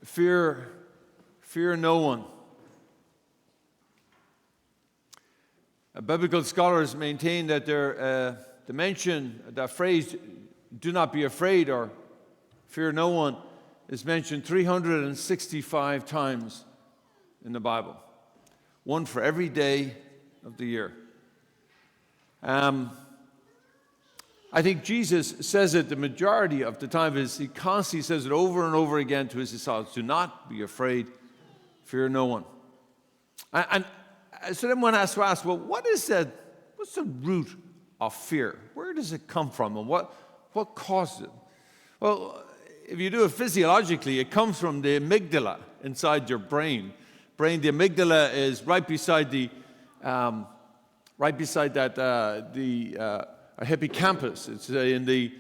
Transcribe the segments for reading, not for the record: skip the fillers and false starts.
Fear no one. Biblical scholars maintain that the mention, that phrase, do not be afraid or fear no one, is mentioned 365 times in the Bible. One for every day of the year. I think Jesus says it the majority of the time. He constantly says it over and over again to his disciples. Do not be afraid, fear no one. And so then one has to ask, well, what's the root of fear? Where does it come from, and what causes it? Well, if you do it physiologically, it comes from the amygdala inside your brain. The amygdala is right beside our hippocampus. It's in the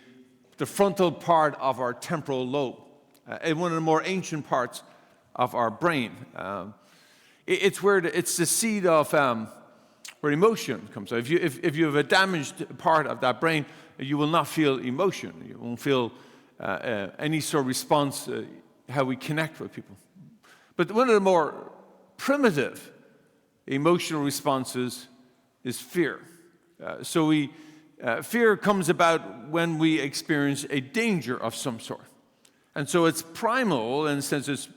frontal part of our temporal lobe, and one of the more ancient parts of our brain. It's the seed of where emotion comes. So if you have a damaged part of that brain, you will not feel emotion. You won't feel any sort of response how we connect with people. But one of the more primitive emotional responses is fear. Fear comes about when we experience a danger of some sort. And so it's primal in the sense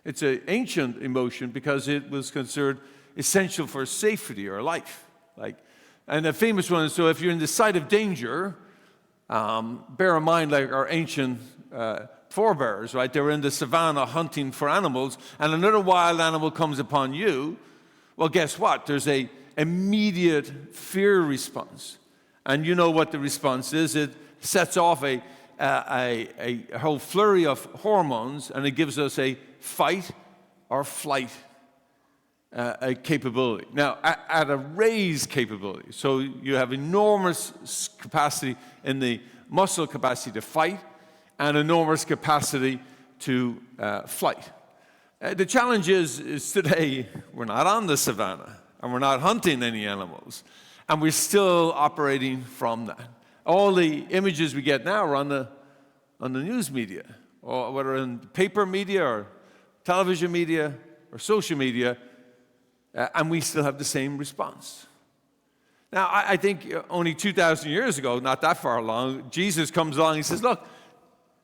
it's an ancient emotion because it was considered essential for safety or life. And the famous one is, so if you're in the sight of danger, bear in mind like our ancient forebears, right? They were in the savannah hunting for animals, and another wild animal comes upon you. Well, guess what? There's an immediate fear response. And you know what the response is. It sets off a whole flurry of hormones, and it gives us a fight or flight a capability. Now, at a raised capability. So you have enormous capacity in the muscle capacity to fight and enormous capacity to flight. The challenge is today we're not on the savannah and we're not hunting any animals, and we're still operating from that. All the images we get now are on the news media, or whether in paper media or television media or social media, and we still have the same response. Now, I think only 2,000 years ago, not that far along, Jesus comes along and he says, look,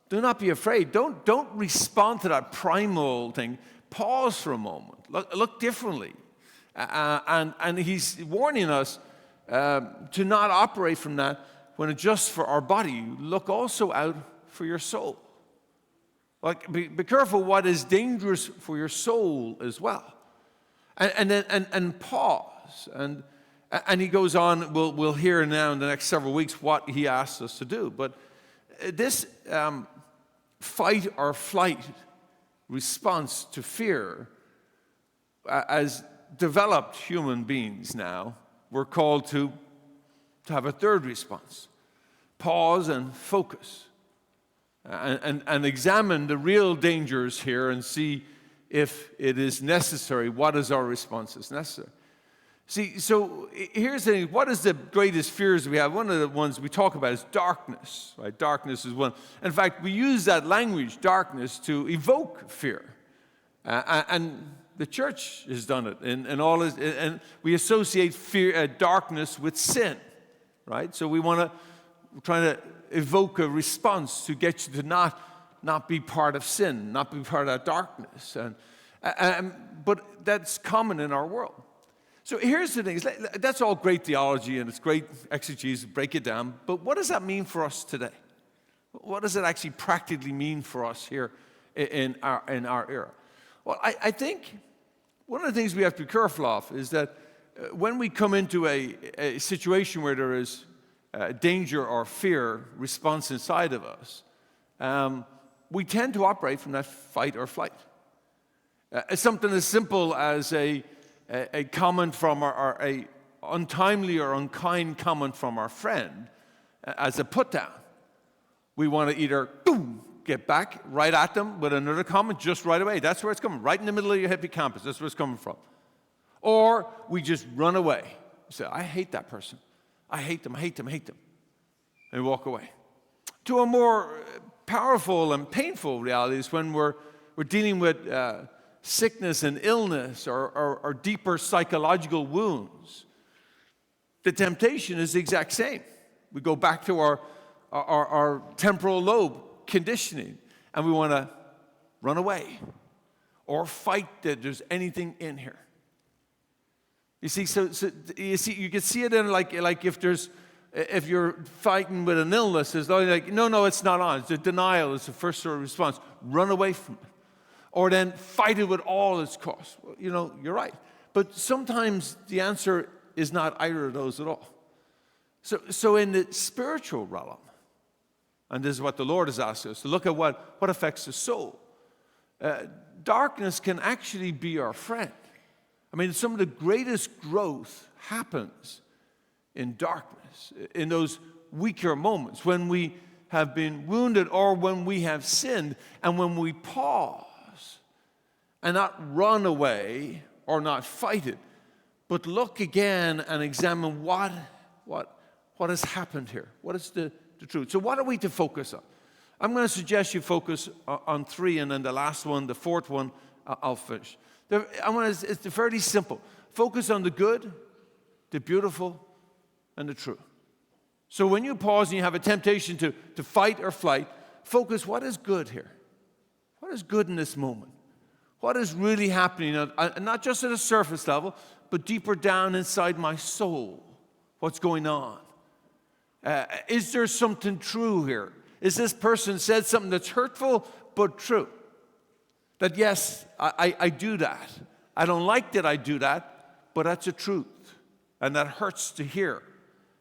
do not be afraid. Don't respond to that primal thing. Pause for a moment. Look differently. And he's warning us to not operate from that when it's just for our body. Look also out for your soul. Be careful what is dangerous for your soul as well. And pause. And he goes on, we'll hear now in the next several weeks what he asks us to do. But this fight or flight response to fear, as developed human beings now, we're called to have a third response. Pause and focus. And examine the real dangers here and see if it is necessary. What is our response is necessary? See, so here's the thing. What is the greatest fears we have? One of the ones we talk about is darkness, right? Darkness is one. In fact, we use that language, darkness, to evoke fear. And the church has done it. And we associate fear, darkness with sin, right? So we're trying to evoke a response to get you to not be part of sin, not be part of that darkness. But that's common in our world. So here's the thing. That's all great theology, and it's great exegesis, break it down. But what does that mean for us today? What does it actually practically mean for us here in our era? Well, I think one of the things we have to be careful of is that when we come into a situation where there is danger or fear response inside of us, we tend to operate from that fight or flight. Something as simple as a comment from a untimely or unkind comment from our friend as a put down. We want to either get back right at them with another comment just right away. That's where it's coming, right in the middle of your hippocampus. That's where it's coming from. Or we just run away. We say, I hate that person. I hate them, I hate them, I hate them. And walk away. To a more powerful and painful reality is when we're we're dealing with sickness and illness or deeper psychological wounds, the temptation is the exact same. We go back to our temporal lobe conditioning, and we want to run away or fight that there's anything in here. You see, so you can see it in like if you're fighting with an illness, it's like, no, it's not on. It's a denial. It's the first sort of response. Run away from it. Or then fight it with all its cost. Well, you're right. But sometimes the answer is not either of those at all. So in the spiritual realm, and this is what the Lord has asked us, to look at what affects the soul. Darkness can actually be our friend. I mean, some of the greatest growth happens in darkness, in those weaker moments, when we have been wounded or when we have sinned, and when we pause and not run away or not fight it, but look again and examine what has happened here. What is the truth? So what are we to focus on? I'm going to suggest you focus on three, and then the last one, the fourth one, I'll finish. It's fairly simple. Focus on the good, the beautiful, and the true. So when you pause and you have a temptation to fight or flight, focus, what is good here? What is good in this moment? What is really happening, not just at a surface level, but deeper down inside my soul? What's going on? Is there something true here? Is this person said something that's hurtful but true? That yes, I do that. I don't like that I do that, but that's a truth. And that hurts to hear,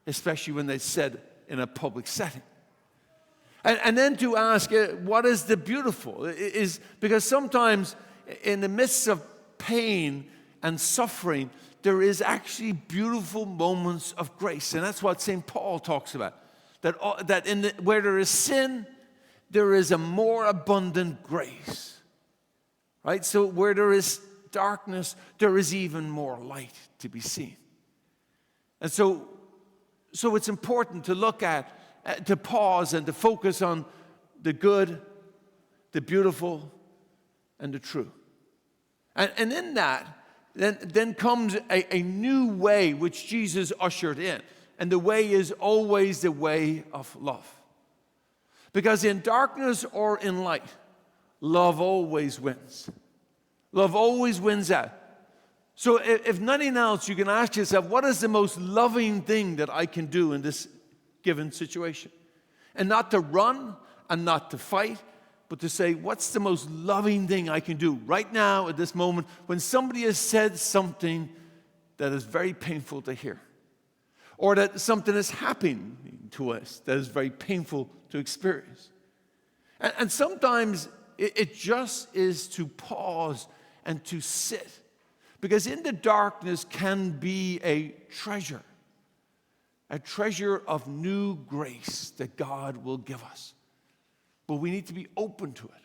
especially when they said in a public setting. And then to ask, what is the beautiful? Because sometimes in the midst of pain and suffering, there is actually beautiful moments of grace. And that's what St. Paul talks about. That where there is sin, there is a more abundant grace. Right? So where there is darkness, there is even more light to be seen. And so it's important to look at, to pause and to focus on the good, the beautiful, and the true. And in that, then comes a new way which Jesus ushered in. And the way is always the way of love. Because in darkness or in light, love always wins. Love always wins out. So if nothing else, you can ask yourself, what is the most loving thing that I can do in this given situation? And not to run and not to fight, but to say, what's the most loving thing I can do right now at this moment when somebody has said something that is very painful to hear? Or that something is happening to us that is very painful to experience. And sometimes it just is to pause and to sit. Because in the darkness can be a treasure of new grace that God will give us. But we need to be open to it.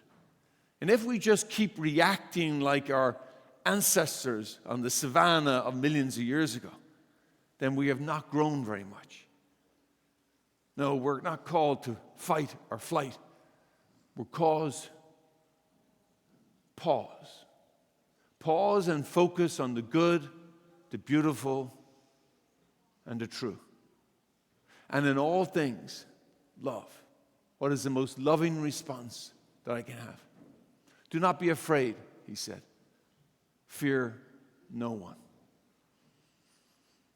And if we just keep reacting like our ancestors on the savannah of millions of years ago, then we have not grown very much. No, we're not called to fight or flight. We're called pause. Pause and focus on the good, the beautiful, and the true. And in all things, love. What is the most loving response that I can have? Do not be afraid, he said. Fear no one.